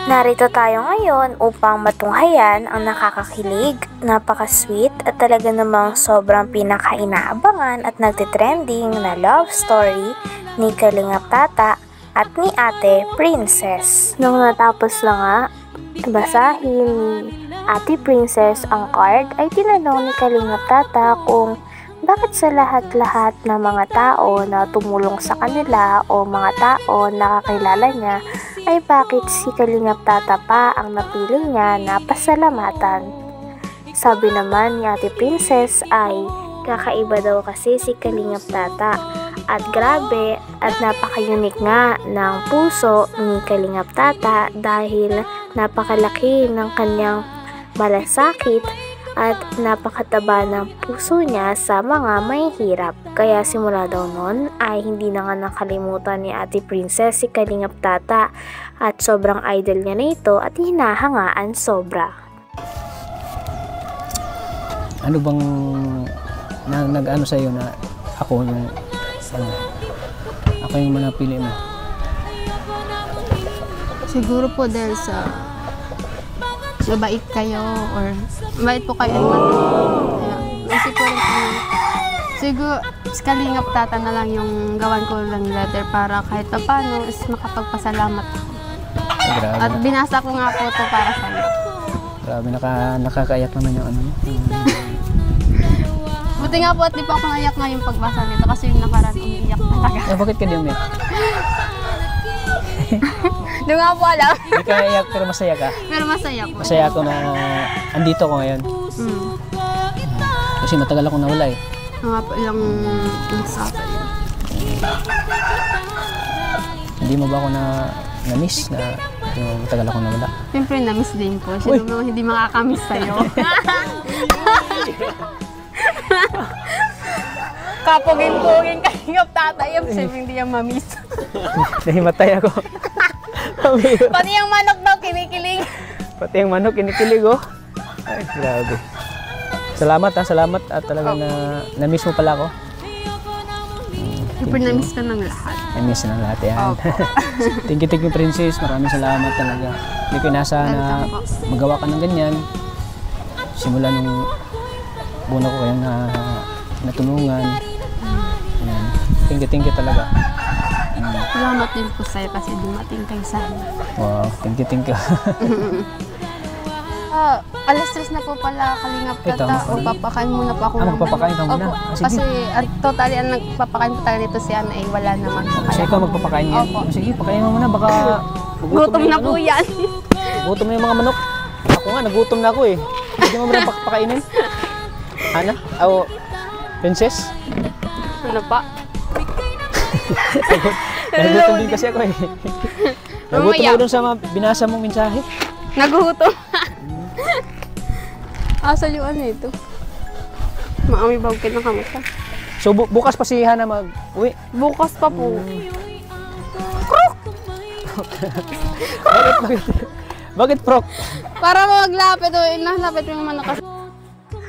Narito tayo ngayon upang matunghayan ang nakakakilig, napaka-sweet at talaga namang sobrang pinaka-inaabangan at nagtitrending na love story ni Kalingap Tata at ni Ate Princess. Nung natapos na nga basahin ni Ate Princess ang card, ay tinanong ni Kalingap Tata kung bakit sa lahat-lahat ng mga tao na tumulong sa kanila o mga tao na kakilala niya, ay bakit si Kalingap Tata pa ang napili niya na pasalamatan. Sabi naman ni Ate Princess ay kakaiba daw kasi si Kalingap Tata at grabe at napaka-unique nga ng puso ni Kalingap Tata dahil napakalaki ng kanyang malasakit at napakataba ng puso niya sa mga mahihirap. Kaya simula daw nun ay hindi na nga nakalimutan ni Ate Princess si Kalingap Tata at sobrang idol niya na ito at hinahangaan sobra. Ano bang nag-ano sa'yo na ako yung ako yung manapili mo? Siguro po dahil sa mabait kayo or mabait po kayo kaya naisip ko rin po siguro si Kalingap Tata na lang yung gawan ko lang letter para kahit pa paano is makapagpasalamat ako. At binasa ko nga po ito para sa iyo. Grabe, nakakaiyak naman yung ano. Buti nga po at di pa ako naiyak nga yung pagbasa nito kasi yung nakaraan umiiyak talaga. Bakit ka di umiyak? Hindi nga po alam. Hindi ka iyak pero masaya ka? Pero masaya po. Masaya ako na andito ko ngayon. Kasi matagal akong nawala eh. Nga po ilang usapan yun. Hindi mo ba ako na-miss na yung matagal akong nawala? Siyempre na-miss din po. Sino naman hindi makakamiss sa'yo. Kapugin-pugin Kalingap Tata yung siyempre hindi yung ma-miss. Nahimatay ako. Pati yung manok daw kinikilig. Pati yung manok kinikilig oh. Ay, grabe. Salamat salamat at talagang na-miss mo pala ako. Siyempre na-miss ka ng lahat. Na-miss ng lahat yan. Thank you Princess. Maraming salamat talaga. Hindi ko inasa na magawa ka ng ganyan. Simula nung una ko kayong natulungan. Thank you talaga. Salamat din po sa'yo kasi dumating kayo sa amin. Wow, thank you. Alas 3 na po pala Kalingap Tata. O papakain muna po ako. Magpapakain ka muna? Kasi totally ang nagpapakain po tayo nito si Ana ay wala naman po. Kasi ikaw magpapakain yan? Opo. Sige, pakain mo muna baka gutom na po yan. Gutom na yung mga manok. Ako nga, nagutom na ako eh. Hindi mo muna pakainin? Ana? O, Princess? Ano pa? Nagutom din kasi ako eh. Nagutom ako dun sa binasa mong mensahe. Nagutom. Asa yung ano ito? Maamibag ka ng kamata. So bukas pa si Hana mag-uwi? Bukas pa po. Bakit prok? Para maglapit o inalapit yung mga nakas.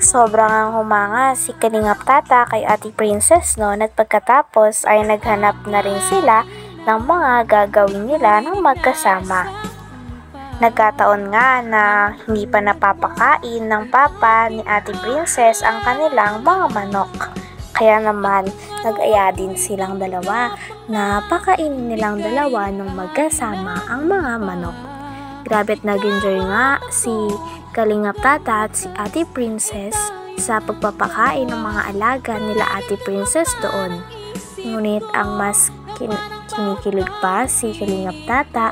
Sobrang ang humanga si Kalingap Tata kay Ate Princess noon at pagkatapos ay naghanap na rin sila ng mga gagawin nila ng magkasama. Nagkataon nga na hindi pa napapakain ng papa ni Ate Princess ang kanilang mga manok. Kaya naman nag-aya din silang dalawa na pakainin nilang dalawa ng magkasama ang mga manok. Grabe't nag-enjoy nga si Kalingap Tata at si Ate Princess sa pagpapakain ng mga alaga nila Ate Princess doon. Ngunit ang mas kinikilig pa si Kalingap Tata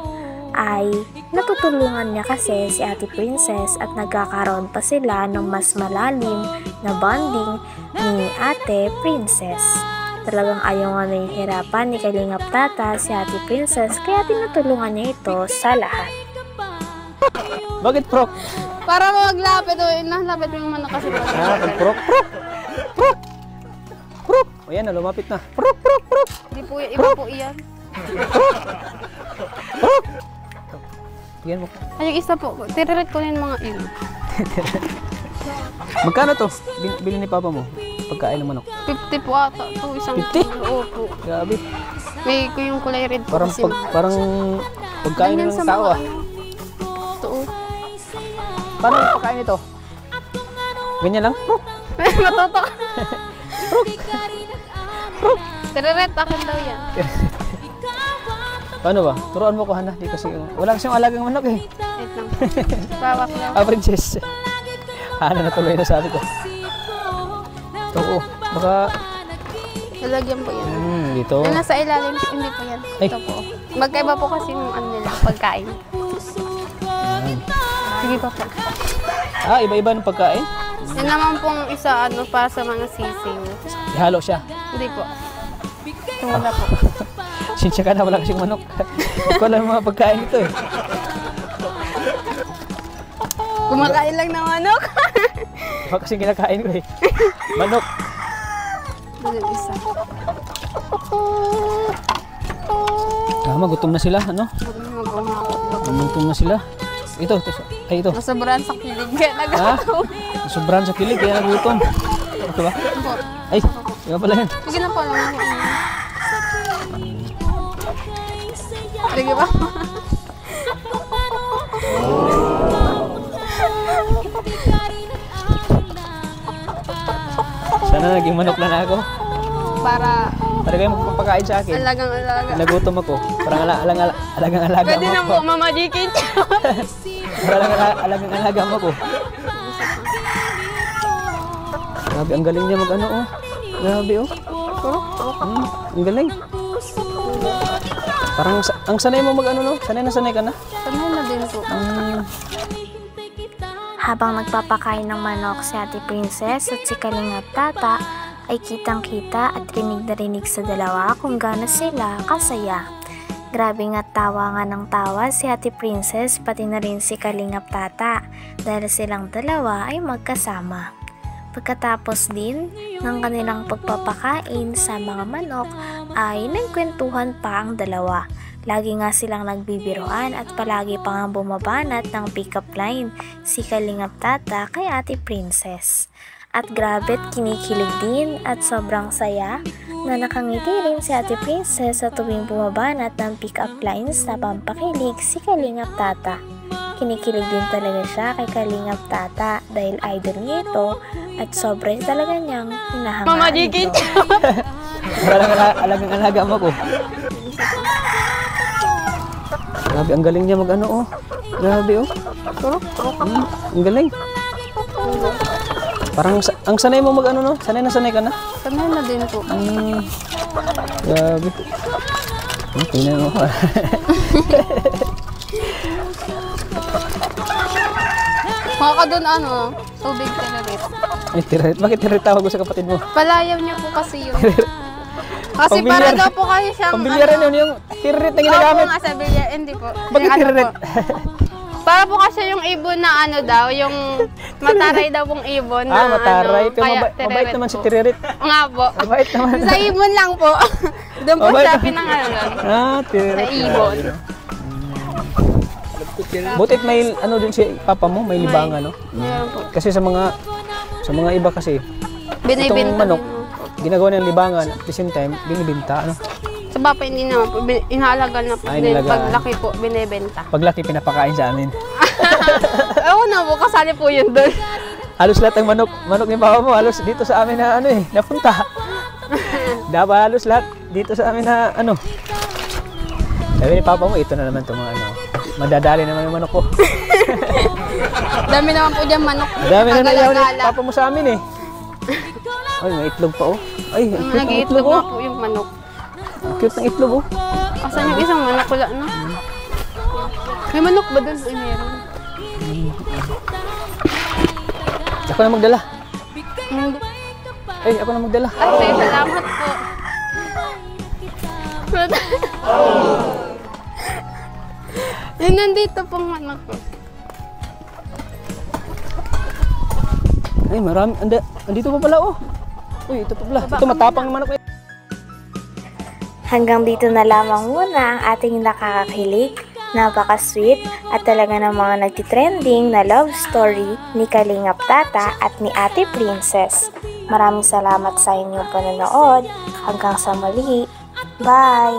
ay natutulungan niya kasi si Ate Princess at nagkakaroon pa sila ng mas malalim na bonding ni Ate Princess. Talagang ayaw nga nahihirapan ni Kalingap Tata si Ate Princess kaya tinutulungan niya ito sa lahat. Bakit prok? Para maglapit o inalapit yung mga nakas. Prok. O yan na, lumapit na. Prok. Hindi po iba po iyan. Prok. Tingnan mo. Ay, yung isa po. Tiririt ko na yung mga iyon. Magkano to? Bili ni papa mo? Pagkain ng manok? 50 po ata. Ito isang 50? Opo. Grabe. May yung kulay red po Parang kasi. parang pagkain ganyan ng sa tao mga ah. ano. Paano pakain ito? Ganyan lang? Matutok. Tereret, akin daw yan. Paano ba? Turuan mo ko, Hana. Di kasi, wala kasing alagang manok eh. Wait lang. Bawak lang. Ah, princess. Hana na tuloy na sabi ko. Ito ko. Baka, Lalagyan po yan. dito. Yung nasa ilalim, hindi po yan. Ay. Ito po. Magkaiba po kasi yung ano nila, pagkain. Ayan. Sige pa po. Ah, iba-iba ng pagkain? Yan naman pong isa, ano, para sa mga sising. Ihalo siya. Hindi po. Tumula po. Sinsya ka na, wala kasing manok. Ikaw lang yung mga pagkain ito eh. Kumakain lang ng manok. Baka kasing kinakain ko eh. Manok. Yung isa. Tama, gutom na sila, ano? Gutom na sila. Ito. Ay, ito. Nasobrahan sa kilig. Kaya Ha? nagato. Sobrang sa kilig, kaya nagutom. Ito ba? Ay, iba pala yun. Sige na po. Sige ba? Sana naging manok na ako. Para Para kayo magpapakain sa akin. alagang-alaga. Nagutom ako. Parang alagang alaga Pwede mo nang ako. po, Mama Jikin. Parang alagang alaga mo ako. Grabe, ang galing niya mag-ano oh. Grabe oh. Ang galing. Parang ang sanay mo mag-ano no? Sanay na sanay ka na? Sanay na din po. Habang nagpapakain ng manok si Ate Princess at si Kalingap Tata, ay kitang-kita at rinig na rinig sa dalawa kung gaano sila kasaya. Grabe nga tawa nga ng tawa si Ate Princess pati na rin si Kalingap Tata dahil silang dalawa ay magkasama. Pagkatapos din ng kanilang pagpapakain sa mga manok ay nagkwentuhan pa ang dalawa. Lagi nga silang nagbibiroan at palagi pa nga bumabanat ng pick-up line si Kalingap Tata kay Ate Princess. At grabe't kinikilig din at sobrang saya na nakangiti rin si Ate Princess sa tuwing bumabanat ng pick-up lines na pampakilig si Kalingap Tata. Kinikilig din talaga siya kay Kalingap Tata dahil idol niya ito at sobra talaga niyang hinahangaan Mama Jikin. ito. Parang alagang alaga mo ako. Grabe, ang galing niya mag-ano oh. Grabe oh. Ang galing. Parang ang sanay mo mag-ano no? Sanay na sanay ka na? Sanay na din po. Grabe. Tingnan mo. Mga ka doon ano, tubig tinarit. Ay, tirit. Bakit tirit tawag ko sa kapatid mo? Palayaw niyo po kasi yun. Kasi Pambilyar. para daw po kayo siyang Pambilyaran yun yung tirit na ginagamit. Opo nga sa bilyar, hindi po. Bakit Yung ano tirit? po. Para po kasi yung ibon na ano daw, yung mataray daw pong ibon na Mataray. ano. Pero Kaya mabait naman si tiririt Tiririt. po. Nga po. Mabait naman. Sa ibon lang po. Doon po Mabait siya naman. pinangalan. Sa Sa ibon. Butit may ano din si papa mo, may libangan no? Meron po. Kasi sa mga iba kasi, Binibenta itong manok, din po. ginagawa ng libangan at the same time, binibenta ano? Sa bapa hindi naman po. Inahalagan na po. Ay, Then, inalagaan. paglaki po, binibenta. Paglaki pinapakain sa amin. Ewan na po, kasali po yun doon. Halos lahat ng manok ni papa mo, halos dito sa amin na ano eh, napunta. Dapat halos lahat dito sa amin na ano. Sabi ni papa mo, ito na naman itong mga ano. Madadali naman yung manok ko. Dami naman po dyan manok. Madami na nayaw ni Pagala-gala. papa mo sa amin eh. Ay, may itlog pa oh. Ay, ang cute ng Nag-iitlog itlog na oh. po yung manok. Ang cute ng itlog oh. Asan yung isang manok? Wala na. May manok ba doon? Ay, meron. Ako na magdala. Hindi. Ay, ako na magdala. Ate, salamat po. Yung nandito pong manok ko. Ay, marami. Andito pa pala oh. Uy, ito pa pala. Ito matapang yung manok eh. Hanggang dito na lamang muna ang ating nakakakilig, napaka-sweet at talaga ng mga nagtitrending na love story ni Kalingap Tata at ni Ate Princess. Maraming salamat sa inyong panonood. Hanggang sa muli. Bye!